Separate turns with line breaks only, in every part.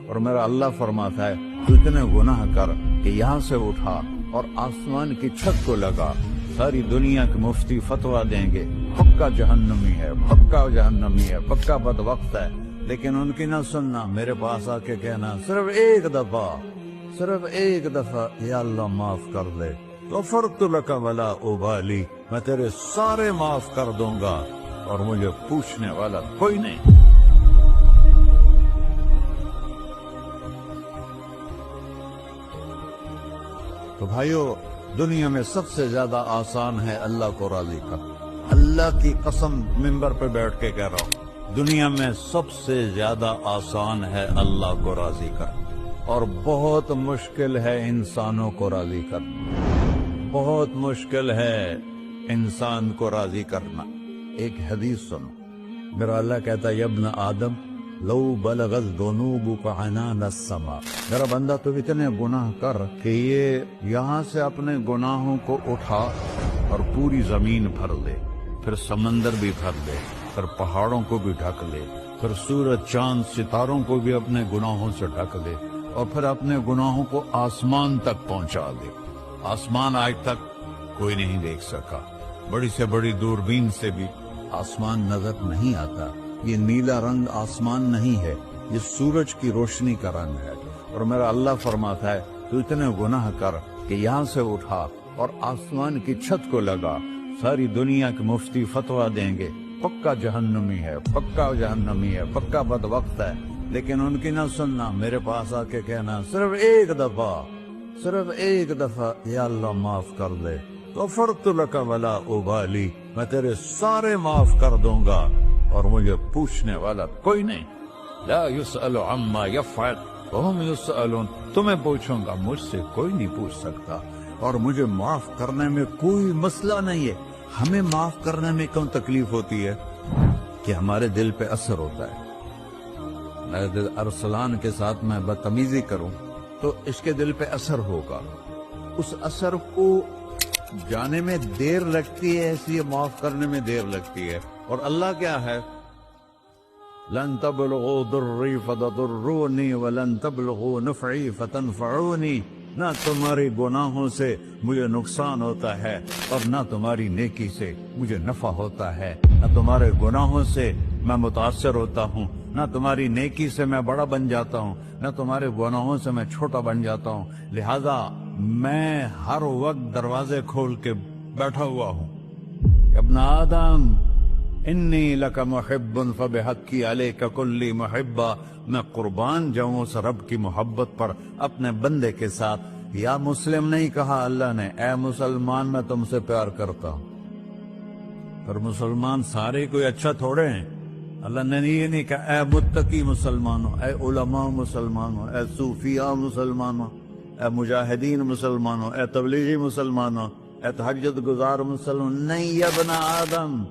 اور میرا اللہ فرماتا ہے تو اتنے گناہ کر کہ یہاں سے اٹھا اور آسمان کی چھت کو لگا، ساری دنیا کے مفتی فتویٰ دیں گے پکا جہنمی ہے، پکا جہنمی ہے، پکا بدبخت ہے، لیکن ان کی نہ سننا، میرے پاس آ کے کہنا صرف ایک دفعہ یا اللہ معاف کر دے، غفرت لک ولا ابالی، میں تیرے سارے معاف کر دوں گا اور مجھے پوچھنے والا کوئی نہیں۔ تو بھائیو، دنیا میں سب سے زیادہ آسان ہے اللہ کو راضی کرنا، اللہ کی قسم ممبر پہ بیٹھ کے کہہ رہا ہوں، دنیا میں سب سے زیادہ آسان ہے اللہ کو راضی کرنا، اور بہت مشکل ہے انسانوں کو راضی کرنا، بہت مشکل ہے انسان کو راضی کرنا۔ ایک حدیث سنو، میرا اللہ کہتا ہے ابن آدم لو بلغت ذنوبک عنان السماء، میرا بندہ تو اتنے گناہ کر کہ یہ یہاں سے اپنے گناہوں کو اٹھا اور پوری زمین بھر لے، پھر سمندر بھی بھر لے، پھر پہاڑوں کو بھی ڈھک لے، پھر سورج چاند ستاروں کو بھی اپنے گناہوں سے ڈھک لے، اور پھر اپنے گناہوں کو آسمان تک پہنچا دے۔ آسمان آج تک کوئی نہیں دیکھ سکا، بڑی سے بڑی دوربین سے بھی آسمان نظر نہیں آتا، یہ نیلا رنگ آسمان نہیں ہے، یہ سورج کی روشنی کا رنگ ہے۔ اور میرا اللہ فرماتا ہے تو اتنے گناہ کر کہ یہاں سے اٹھا اور آسمان کی چھت کو لگا، ساری دنیا کے مفتی فتویٰ دیں گے پکا جہنمی ہے، پکا جہنمی ہے، پکا بدبخت ہے، لیکن ان کی نہ سننا، میرے پاس آ کے کہنا صرف ایک دفعہ یا اللہ معاف کر دے، غفرت لک ولا ابالی، میں تیرے سارے معاف کر دوں گا اور مجھے پوچھنے والا کوئی نہیں۔ لا يسأل عما يفعل وهم يسألون، تمہیں پوچھوں گا، مجھ سے کوئی نہیں پوچھ سکتا، اور مجھے معاف کرنے میں کوئی مسئلہ نہیں ہے۔ ہمیں معاف کرنے میں کیوں تکلیف ہوتی ہے؟ کہ ہمارے دل پہ اثر ہوتا ہے۔ ارسلان کے ساتھ میں بدتمیزی کروں تو اس کے دل پہ اثر ہوگا، اس اثر کو جانے میں دیر لگتی ہے، اس لیے معاف کرنے میں دیر لگتی ہے۔ اور اللہ کیا ہے؟ لن تبلغوا ضري فتضروني ولن تبلغوا نفعي فتنفعوني، نہ تمہاری گناہوں سے مجھے نقصان ہوتا ہے اور نہ تمہاری نیکی سے مجھے نفع ہوتا ہے، نہ تمہارے گناہوں سے میں متاثر ہوتا ہوں، نہ تمہاری نیکی سے میں بڑا بن جاتا ہوں، نہ تمہارے گناہوں سے میں چھوٹا بن جاتا ہوں، لہذا میں ہر وقت دروازے کھول کے بیٹھا ہوا ہوں۔ ابن آدم انی لک محب فبحقی علیک کلی محبہ، میں قربان جاؤں اس رب کی محبت پر اپنے بندے کے ساتھ۔ یا مسلم نہیں کہا اللہ نے، اے مسلمان میں تم سے پیار کرتا ہوں۔ پر مسلمان سارے کوئی اچھا تھوڑے ہیں، اللہ نے یہ نہیں کہا اے متقی مسلمانوں، اے علماء مسلمانوں، اے صوفیاء مسلمانوں، اے مجاہدین مسلمانوں، اے تبلیغی مسلمانوں، اے تہجد گزار مسلمان، نہیں یا ابن آدم،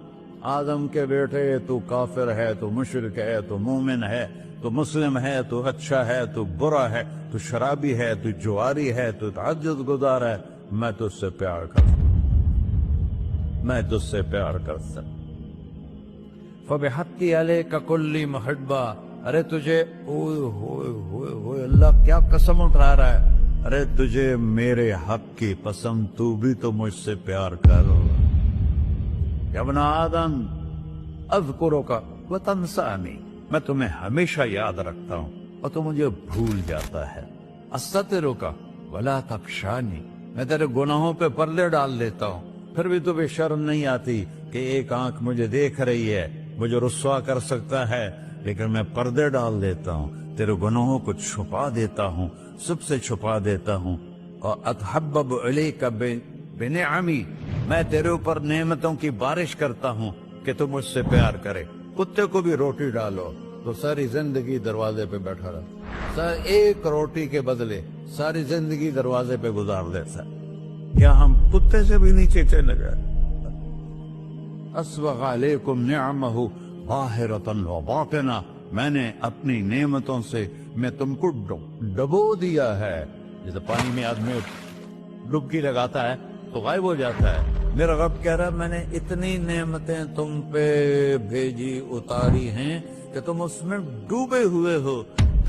آدم کے بیٹے، تو کافر ہے، تو مشرک ہے، تو مومن ہے، تو مسلم ہے، تو اچھا ہے، تو برا ہے، تو شرابی ہے، تو جواری ہے، تو تہجد گزار ہے، میں تجھ سے پیار کرتا ہوں، میں تجھ سے پیار کرتا ہوں۔ فبحقی علیک کلی محبہ، ارے تجھے اوئے اللہ کیا قسم اٹھا رہا ہے، ارے تجھے میرے حق کی قسم، تو بھی تو مجھ سے پیار کر۔ یا ابن آدم اذکرک وتنسانی، میں تمہیں ہمیشہ یاد رکھتا ہوں اور تو مجھے بھول جاتا ہے۔ استترک ولا تخشانی، میں تیرے گناہوں پہ پردے ڈال دیتا ہوں، پھر بھی تمہیں شرم نہیں آتی کہ ایک آنکھ مجھے دیکھ رہی ہے، مجھے رسوا کر سکتا ہے، لیکن میں پردے ڈال دیتا ہوں، تیرے گناہوں کو چھپا دیتا ہوں، سب سے چھپا دیتا ہوں۔ اور اتحبب علیک بنعمی، میں تیرے اوپر نعمتوں کی بارش کرتا ہوں کہ تو مجھ سے پیار کرے۔ کتے کو بھی روٹی ڈالو تو ساری زندگی دروازے پہ بیٹھا رہتا، ایک روٹی کے بدلے ساری زندگی دروازے پہ گزار دیتا، کیا ہم کتے سے بھی نیچے چلے گئے؟ اسبغ علیکم نعمہ ظاہرۃ وباطنہ، میں نے اپنی نعمتوں سے میں تم کو ڈبو دیا ہے، جیسے پانی میں آدمی ڈبکی لگاتا ہے تو غائب ہو جاتا ہے۔ میرا رب کہہ رہا ہے میں نے اتنی نعمتیں تم پہ بھیجی، اتاری ہیں کہ تم اس میں ڈوبے ہوئے ہو،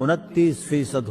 29%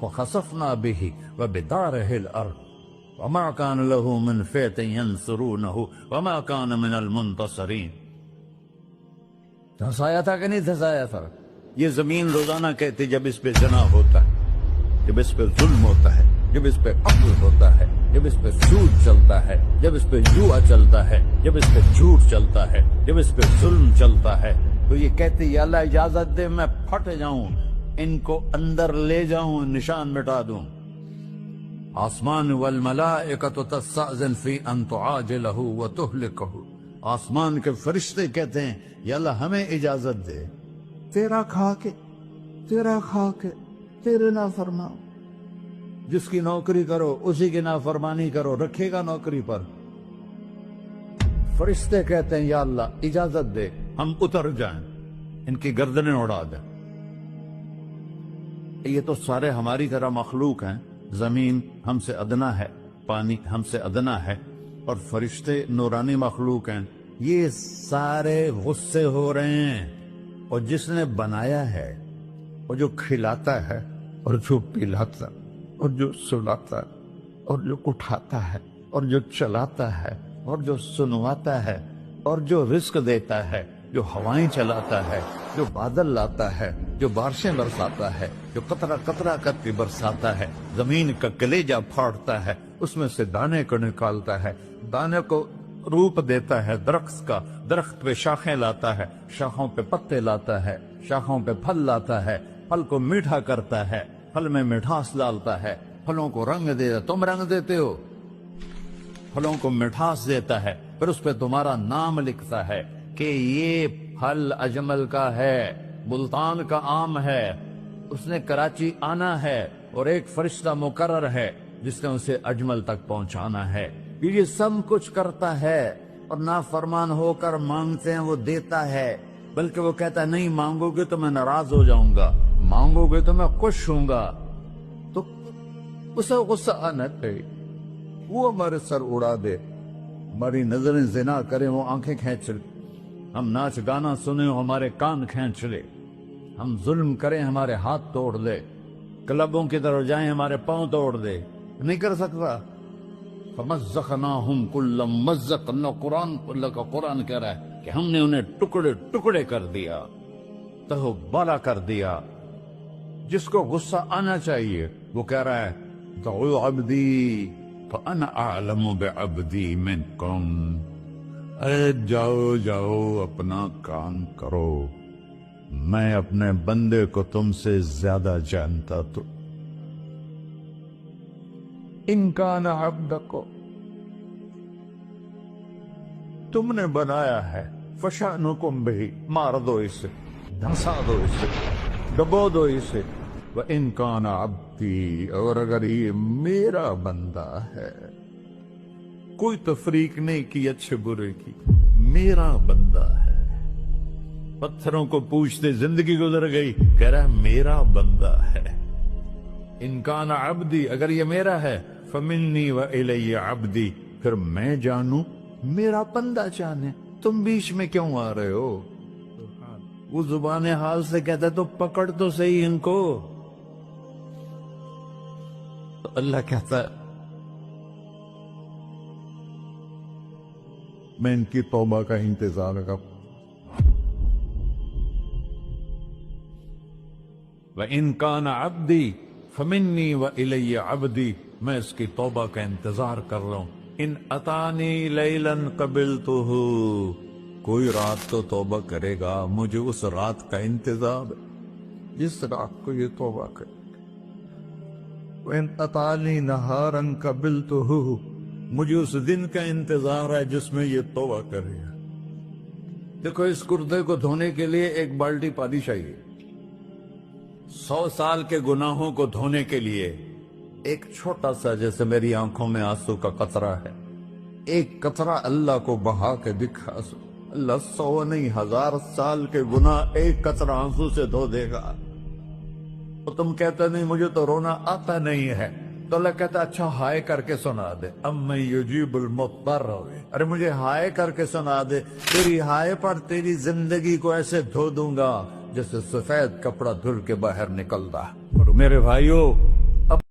فخسفنا به وبداره الأرض وما كان له من فئة ينصرونه وما كان من المنتصرين. دھسایا تھا کہ نہیں دھسایا تھا؟ یہ زمین روزانہ کہتی جب اس پہ زنا ہوتا ہے، جب اس پہ ظلم ہوتا ہے، جب اس پہ قتل ہوتا ہے، جب اس پہ سود چلتا ہے، جب اس پہ جوا چلتا ہے، جب اس پہ جھوٹ چلتا ہے، جب اس پہ ظلم چلتا ہے، تو یہ کہتی یا اللہ اجازت دے میں پھٹ جاؤں، ان کو اندر لے جاؤں، نشان مٹا دوں. آسمان والملائکۃ تستأذن فی ان تعاجلہ وتہلکہ. آسمان کے فرشتے کہتے ہیں یا اللہ ہمیں اجازت دے، تیرا کھا کے تیرے نافرمان. جس کی نوکری کرو اسی کی نافرمانی کرو، رکھے گا نوکری پر. فرشتے کہتے ہیں یا اللہ اجازت دے ہم اتر جائیں، ان کی گردنیں اڑا دیں. یہ تو سارے ہماری طرح مخلوق ہیں. زمین ہم سے ادنا ہے، پانی ہم سے ادنا ہے، اور فرشتے نورانی مخلوق ہیں. یہ سارے غصے ہو رہے ہیں. اور جس نے بنایا ہے، اور جو کھلاتا ہے، اور جو پلاتا، اور جو سلاتا، اور جو اٹھاتا ہے، اور جو چلاتا ہے، اور جو سنواتا ہے، اور جو رزق دیتا ہے، جو ہوائیں چلاتا ہے، جو بادل لاتا ہے، جو بارشیں برساتا ہے، جو قطرہ قطرہ کر کے برساتا ہے، زمین کا کلیجہ پھاڑتا ہے، اس میں سے دانے کو نکالتا ہے، دانے کو روپ دیتا ہے درخت کا، درخت پہ شاخیں لاتا ہے، شاخوں پہ پتے لاتا ہے، شاخوں پہ پھل لاتا ہے، پھل کو میٹھا کرتا ہے، پھل میں مٹھاس ڈالتا ہے، پھلوں کو رنگ دیتا. تم رنگ دیتے ہو، پھلوں کو مٹھاس دیتا ہے، پھر اس پہ تمہارا نام لکھتا ہے کہ یہ پھل اجمل کا ہے، ملتان کا آم ہے، اس نے کراچی آنا ہے، اور ایک فرشتہ مقرر ہے جس نے اسے اجمل تک پہنچانا ہے. یہ سب کچھ کرتا ہے، اور نافرمان ہو کر مانگتے ہیں وہ دیتا ہے. بلکہ وہ کہتا ہے نہیں مانگو گے تو میں ناراض ہو جاؤں گا، مانگو گے تو میں خوش ہوں گا. تو اسے غصہ آنا چاہیے، وہ ہمارے سر اڑا دے، ہماری نظریں زنا کریں وہ آنکھیں کھینچ لے، ہم ناچ گانا سنیں ہمارے کان کھینچ لے، ہم ظلم کریں ہمارے ہاتھ توڑ دے، کلبوں کی طرف جائیں ہمارے پاؤں توڑ دے. نہیں کر سکتا. فَمَزَّقْنَاهُمْ كُلَّ مُمَزَّقٍ. اللہ کا قرآن کہہ رہا ہے کہ ہم نے انہیں ٹکڑے ٹکڑے کر دیا، تہو بالا کر دیا. جس کو غصہ آنا چاہیے وہ کہہ رہا ہے دعوا عبدی فَأَنَا أَعْلَمُ بِعَبْدِي مِنْكُمْ. ارے جاؤ جاؤ اپنا کام کرو، میں اپنے بندے کو تم سے زیادہ جانتا. تو ان کان عبدکو، تم نے بنایا ہے، فشانکم بہی، مار دو اسے، دھسا دو اسے، ڈبو دو اسے. وَإِن كَانَ عَبْدِي، اور اگر یہ میرا بندہ ہے، کوئی تفریق نہیں کی اچھے برے کی، میرا بندہ ہے. پتھروں کو پوچھتے زندگی گزر گئی، کہہ رہا ہے میرا بندہ ہے. ان کان عبدی، اگر یہ میرا ہے، فمنی وإلی عبدی، پھر میں جانوں میرا بندہ جانے. تم بیچ میں کیوں آ رہے ہو؟ وہ زبان حال سے کہتا ہے تو پکڑ تو صحیح ان کو. تو اللہ کہتا ہے میں ان کی توبہ کا انتظار کروں. وَإِن كَانَ عَبْدِي فَمِنِّي وَإِلَيَّ عَبْدِي، میں اس کی توبہ کا انتظار کر رہا ہوں. ان اتانی لیلاً قبلتہ، کوئی رات تو توبہ کرے گا، مجھے اس رات کا انتظار ہے جس رات کو یہ توبہ کرے. وَإِن أَتَانِي نَهَارًا قَبِلْتُهُ، مجھے اس دن کا انتظار ہے جس میں یہ توبہ کرے گا. دیکھو اس کردے کو دھونے کے لیے ایک بالٹی پانی چاہیے. 100 سال کے گناہوں کو دھونے کے لیے ایک چھوٹا سا، جیسے میری آنکھوں میں آنسو کا قطرہ ہے، ایک قطرہ اللہ کو بہا کے دکھا سو، اللہ 100 نہیں 1000 سال کے گناہ ایک قطرہ آنسو سے دھو دے گا. تو تم کہتے نہیں مجھے تو رونا آتا نہیں ہے، تو اللہ کہتا اچھا ہائے کر کے سنا دے. اَمَّن يُجِيبُ الْمُضْطَرَّ، ارے مجھے ہائے کر کے سنا دے، تیری ہائے پر تیری زندگی کو ایسے دھو دوں گا جیسے سفید کپڑا دھل کے باہر نکلتا. میرے بھائیو،